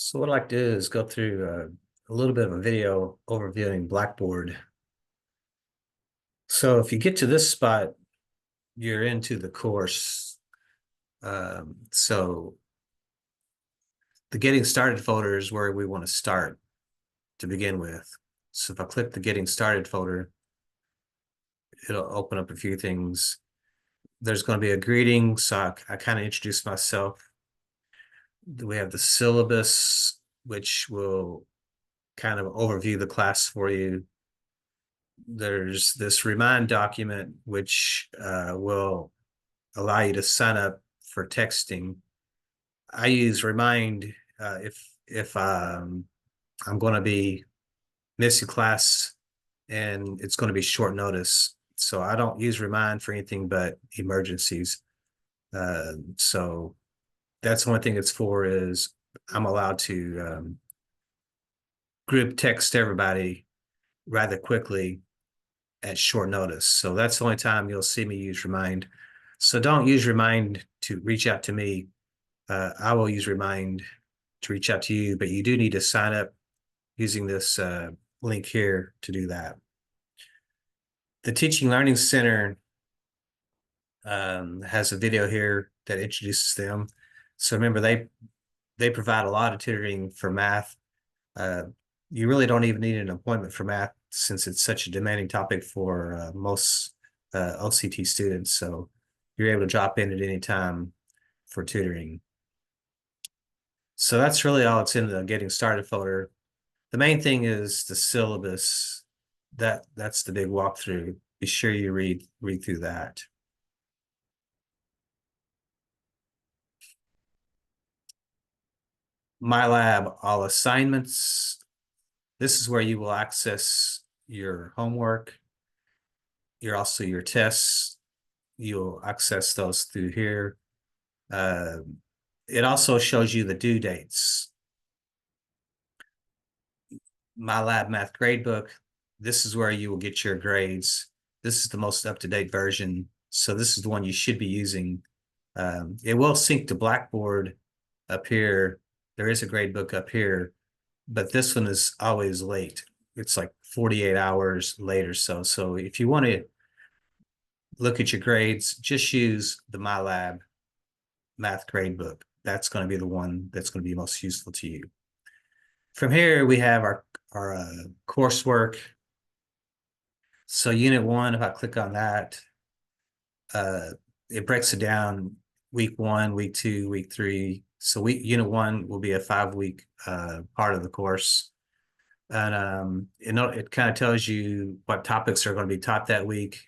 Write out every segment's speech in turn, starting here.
So what I'd like to do is go through a little bit of a video overviewing Blackboard. So if you get to this spot, you're into the course. So the Getting Started folder is where we want to start to begin with. So if I click the Getting Started folder, it'll open up a few things. There's going to be a greeting, so I kind of introduce myself. We have the syllabus, which will kind of overview the class for you. There's this remind document, which will allow you to sign up for texting. I use remind if I'm going to be missing class and it's going to be short notice. So I don't use remind for anything but emergencies. So that's one thing it's for is I'm allowed to group text everybody rather quickly at short notice. So that's the only time you'll see me use remind. So don't use remind to reach out to me. I will use remind to reach out to you, but you do need to sign up using this link here to do that. The Teaching Learning Center has a video here that introduces them. So remember, they provide a lot of tutoring for math. You really don't even need an appointment for math since it's such a demanding topic for most OCT students. So you're able to drop in at any time for tutoring. So that's really all it's in the Getting Started folder. The main thing is the syllabus. That's the big walkthrough. Be sure you read through that. My Lab, all assignments. This is where you will access your homework. Also your tests. You'll access those through here. It also shows you the due dates. My Lab Math Gradebook. This is where you will get your grades. This is the most up-to-date version. So this is the one you should be using. It will sync to Blackboard up here. There is a gradebook up here, but this one is always late. It's like 48 hours late or so. So if you want to look at your grades, just use the MyLab Math Gradebook. That's going to be the one that's going to be most useful to you. From here, we have our coursework. So Unit 1, if I click on that, it breaks it down week 1, week 2, week 3. So Unit 1 will be a 5-week part of the course. And it kind of tells you what topics are going to be taught that week.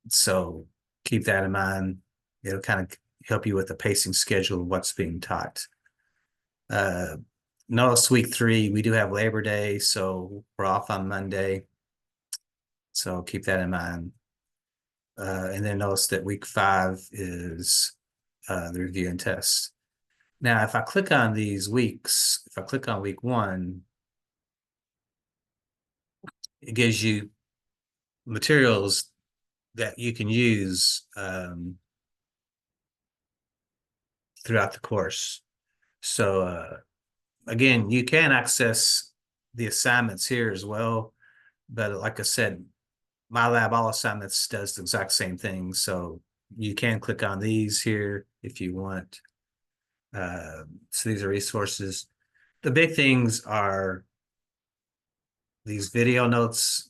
So keep that in mind. It'll kind of help you with the pacing schedule of what's being taught. Notice week 3, we do have Labor Day, so we're off on Monday. So keep that in mind. And then notice that week 5 is the review and test. Now, if I click on these weeks, if I click on week 1, it gives you materials that you can use throughout the course. So again, you can access the assignments here as well. But like I said, My Lab All Assignments does the exact same thing. So you can click on these here if you want. So these are resources. The big things are these video notes.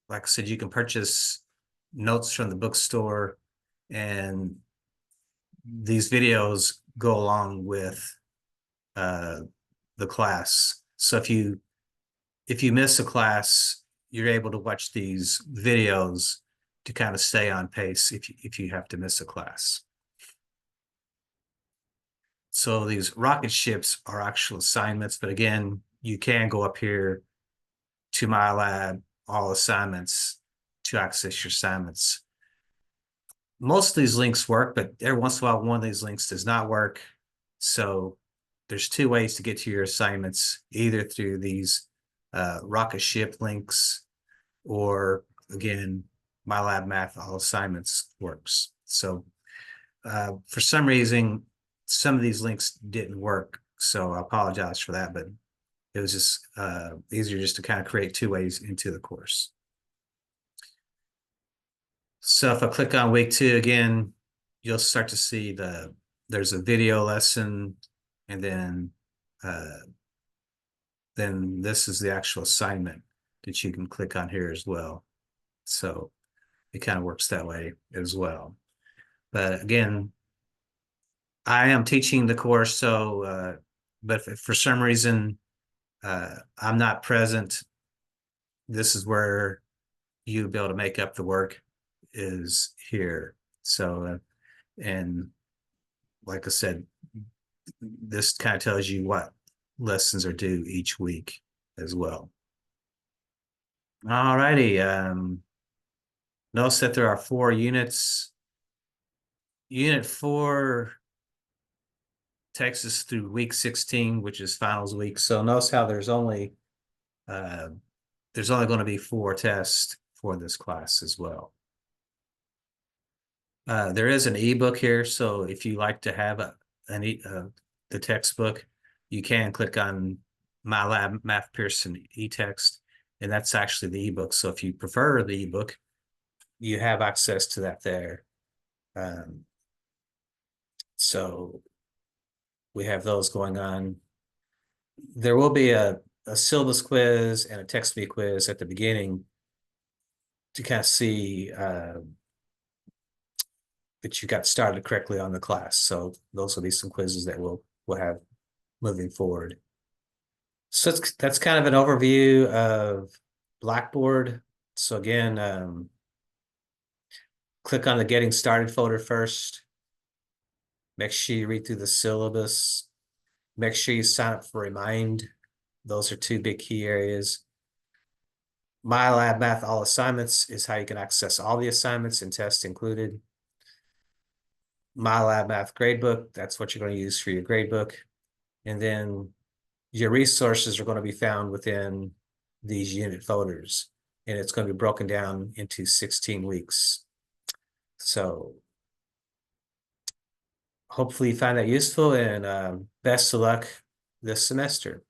Like I said, you can purchase notes from the bookstore, and these videos go along with the class. So if you miss a class, you're able to watch these videos to kind of stay on pace if you have to miss a class. So these rocket ships are actual assignments, but again, you can go up here to My Lab, all assignments to access your assignments. Most of these links work, but every once in a while, one of these links does not work. So there's 2 ways to get to your assignments, either through these rocket ship links, or again, My Lab Math All Assignments works. So for some reason, some of these links didn't work, so I apologize for that, but it was just easier just to kind of create two ways into the course. So if I click on week 2 again, you'll start to see there's a video lesson, and then this is the actual assignment that you can click on here as well. So it kind of works that way as well. But again, I am teaching the course, so but if for some reason I'm not present, this is where you'll be able to make up the work, is here. So and like I said, this kind of tells you what lessons are due each week as well. All righty. Notice that there are 4 units. Unit 4 takes us through week 16, which is finals week. So notice how there's only going to be 4 tests for this class as well. There is an ebook here, so if you like to have the textbook, you can click on My Lab Math Pearson eText, and that's actually the ebook. So if you prefer the ebook, you have access to that there. So we have those going on. There will be a syllabus quiz and a text me quiz at the beginning to kind of see that you got started correctly on the class. So those will be some quizzes that we'll have moving forward. So that's kind of an overview of Blackboard. So again, click on the Getting Started folder first. Make sure you read through the syllabus. Make sure you sign up for Remind. Those are 2 big key areas. My Lab Math All Assignments is how you can access all the assignments and tests included. My Lab Math Gradebook, that's what you're going to use for your gradebook. And then your resources are going to be found within these unit folders, and it's going to be broken down into 16 weeks. So hopefully you find that useful, and best of luck this semester.